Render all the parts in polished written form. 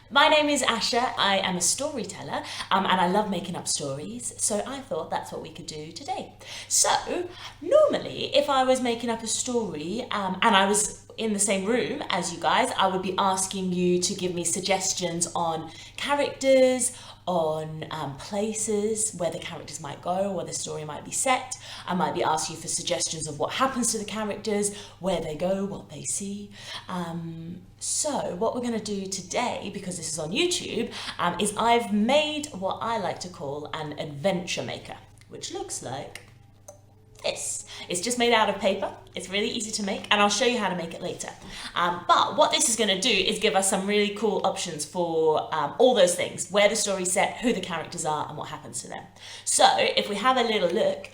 My name is Asha. I am a storyteller and I love making up stories, so I thought that's what we could do today. So, normally, if I was making up a story and I was in the same room as you guys, I would be asking you to give me suggestions on characters, on places where the characters might go, where the story might be set. I might be asking you for suggestions of what happens to the characters, where they go, what they see. So what we're going to do today, because this is on YouTube, is I've made what I like to call an adventure maker, which looks like this. It's just made out of paper. It's really easy to make, and I'll show you how to make it later. But what this is going to do is give us some really cool options for all those things: where the story's set, who the characters are, and what happens to them. So if we have a little look,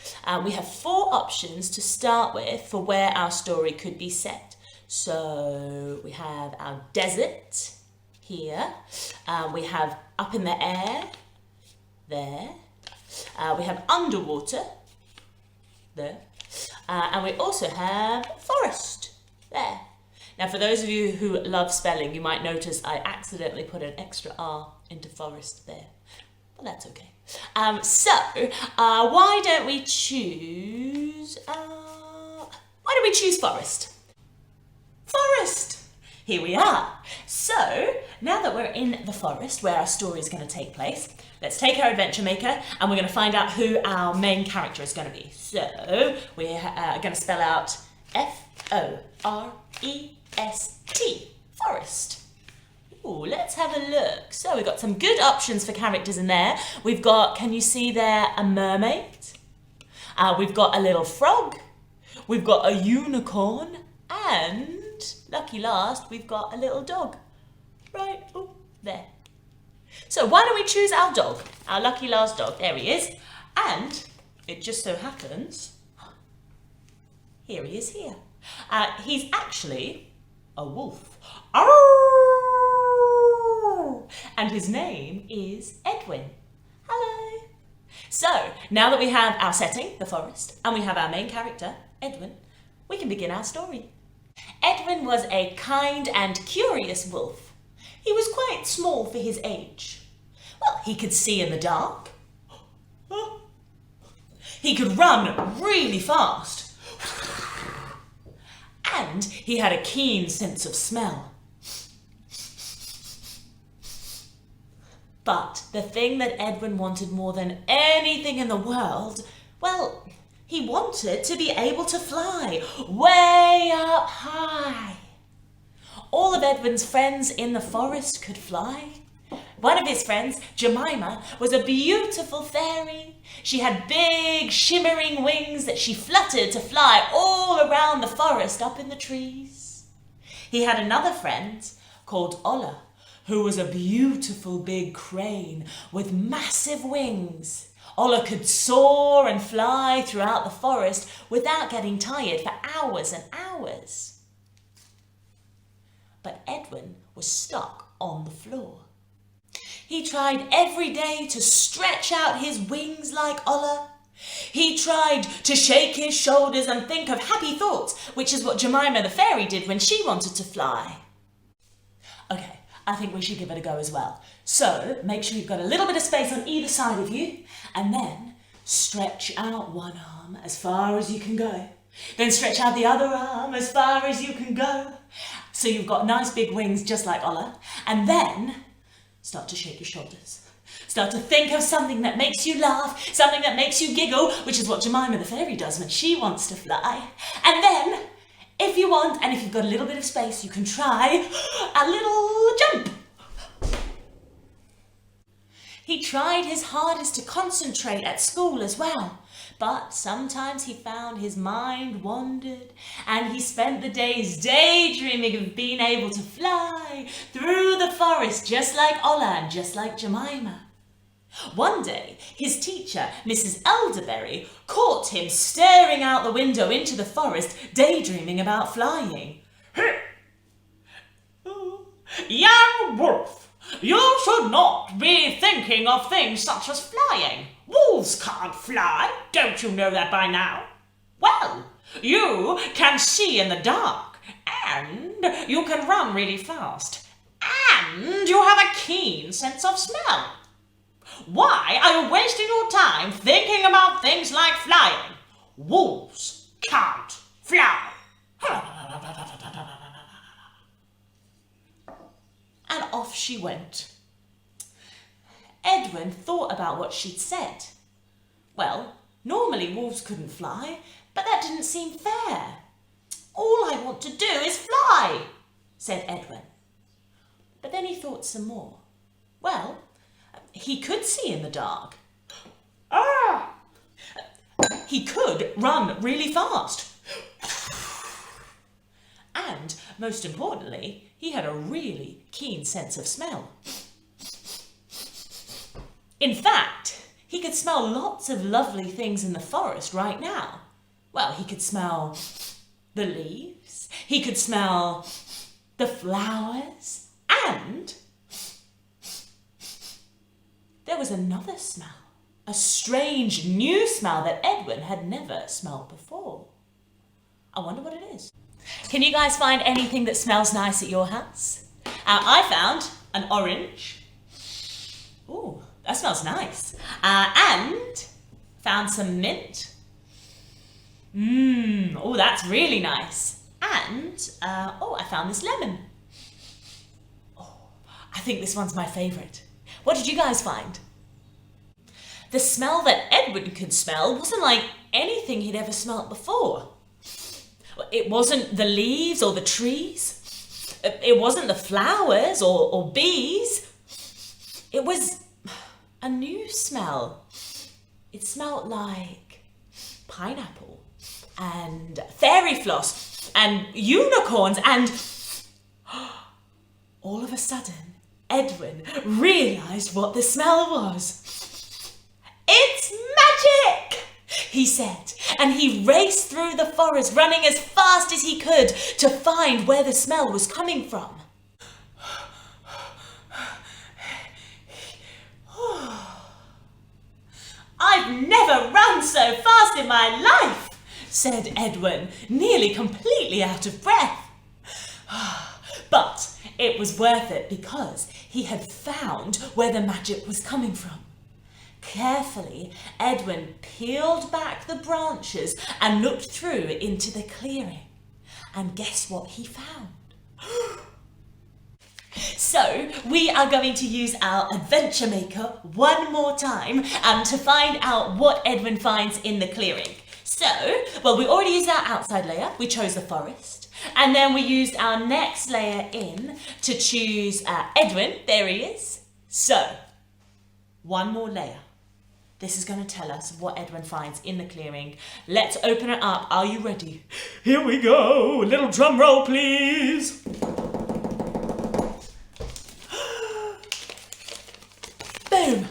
we have 4 options to start with for where our story could be set. So we have our desert here. We have up in the air there. We have underwater there. And we also have forest there. Now, for those of you who love spelling, you might notice I accidentally put an extra R into forest there, but that's okay. Why don't we choose forest? Forest! Here we are. So, now that we're in the forest where our story is going to take place, let's take our adventure maker and we're going to find out who our main character is going to be. So, we're going to spell out F-O-R-E-S-T, forest. Ooh, let's have a look. So, we've got some good options for characters in there. We've got, can you see there, a mermaid? We've got a little frog. We've got a unicorn. And, lucky last, we've got a little dog. Right, oh, there. So why don't we choose our dog, our lucky last dog. There he is. And it just so happens, here he is here. He's actually a wolf. Arr! And his name is Edwin. Hello. So now that we have our setting, the forest, and we have our main character, Edwin, we can begin our story. Edwin was a kind and curious wolf. He was quite small for his age. Well, he could see in the dark. He could run really fast. And he had a keen sense of smell. But the thing that Edwin wanted more than anything in the world, well, he wanted to be able to fly way up high. All of Edwin's friends in the forest could fly. One of his friends, Jemima, was a beautiful fairy. She had big, shimmering wings that she fluttered to fly all around the forest up in the trees. He had another friend called Ola, who was a beautiful big crane with massive wings. Ola could soar and fly throughout the forest without getting tired for hours and hours. But Edwin was stuck on the floor. He tried every day to stretch out his wings like Ola. He tried to shake his shoulders and think of happy thoughts, which is what Jemima the fairy did when she wanted to fly. Okay, I think we should give it a go as well. So, make sure you've got a little bit of space on either side of you, and then stretch out one arm as far as you can go. Then stretch out the other arm as far as you can go. So you've got nice big wings just like Ola, and then start to shake your shoulders. Start to think of something that makes you laugh, something that makes you giggle, which is what Jemima the fairy does when she wants to fly. And then, if you want, and if you've got a little bit of space, you can try a little jump. He tried his hardest to concentrate at school as well, but sometimes he found his mind wandered, and he spent the days daydreaming of being able to fly through the forest just like Ola and just like Jemima. One day, his teacher, Mrs. Elderberry, caught him staring out the window into the forest, daydreaming about flying. Young wolf, you should not be thinking of things such as flying. Wolves can't fly, don't you know that by now? Well, you can see in the dark, and you can run really fast, And you have a keen sense of smell. Why are you wasting your time thinking about things like flying? Wolves can't fly. And off she went. Edwin thought about what she'd said. Well, normally wolves couldn't fly, but that didn't seem fair. All I want to do is fly, said Edwin. But then he thought some more. Well, he could see in the dark. He could run really fast. And, most importantly, he had a really keen sense of smell. In fact, he could smell lots of lovely things in the forest right now. Well, he could smell the leaves, he could smell the flowers, and there was another smell, a strange new smell that Edwin had never smelled before. I wonder what it is. Can you guys find anything that smells nice at your house? I found an orange. Ooh, that smells nice. And found some mint. Oh, that's really nice. And, I found this lemon. Oh, I think this one's my favourite. What did you guys find? The smell that Edwin could smell wasn't like anything he'd ever smelt before. It wasn't the leaves or the trees. It wasn't the flowers or bees. It was a new smell. It smelled like pineapple and fairy floss and unicorns, and all of a sudden, Edwin realised what the smell was. It's magic! He said, and he raced through the forest, running as fast as he could to find where the smell was coming from. I've never run so fast in my life, said Edwin, nearly completely out of breath. But it was worth it because he had found where the magic was coming from. Carefully, Edwin peeled back the branches and looked through into the clearing. And guess what he found? So, we are going to use our adventure maker one more time to find out what Edwin finds in the clearing. So, well, we already used our outside layer. We chose the forest. And then we used our next layer in to choose Edwin. There he is. So, one more layer. This is going to tell us what Edwin finds in the clearing. Let's open it up. Are you ready? Here we go. A little drum roll, please. Boom.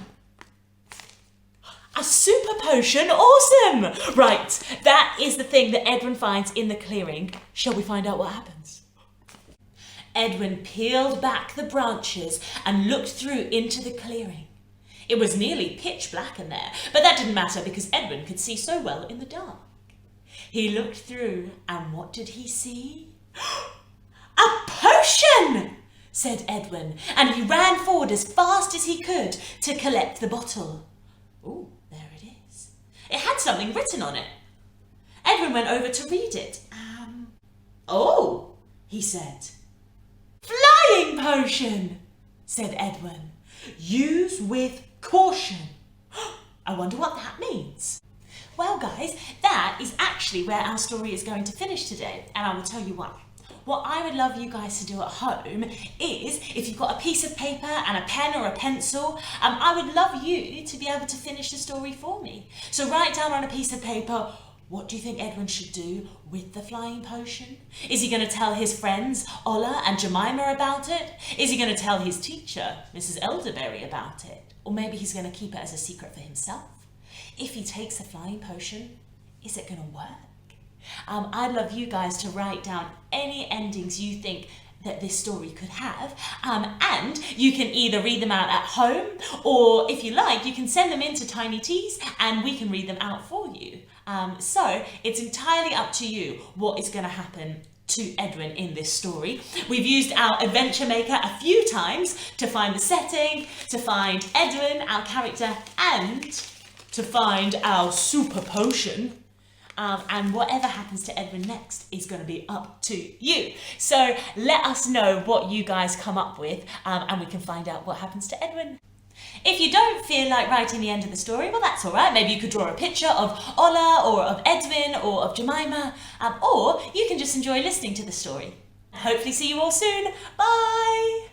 A super potion. Awesome. Right. That is the thing that Edwin finds in the clearing. Shall we find out what happens? Edwin peeled back the branches and looked through into the clearing. It was nearly pitch black in there, but that didn't matter because Edwin could see so well in the dark. He looked through, and what did he see? A potion, said Edwin, and he ran forward as fast as he could to collect the bottle. Ooh, there it is. It had something written on it. Edwin went over to read it. Oh, he said. Flying potion, said Edwin. Use with caution. I wonder what that means. Well, guys, that is actually where our story is going to finish today, and I will tell you why. What I would love you guys to do at home is, if you've got a piece of paper and a pen or a pencil, I would love you to be able to finish the story for me. So write down on a piece of paper, what do you think Edwin should do with the flying potion? Is he going to tell his friends, Ola and Jemima, about it? Is he going to tell his teacher, Mrs. Elderberry, about it? Or maybe he's going to keep it as a secret for himself? If he takes the flying potion, is it going to work? I'd love you guys to write down any endings you think that this story could have, and you can either read them out at home, or if you like, you can send them in to Tiny Teas and we can read them out for you. So it's entirely up to you what is going to happen to Edwin in this story. We've used our adventure maker a few times to find the setting, to find Edwin, our character, and to find our super potion. And whatever happens to Edwin next is going to be up to you. So let us know what you guys come up with, and we can find out what happens to Edwin. If you don't feel like writing the end of the story, well, that's all right. Maybe you could draw a picture of Ola or of Edwin or of Jemima, or you can just enjoy listening to the story. Hopefully see you all soon. Bye!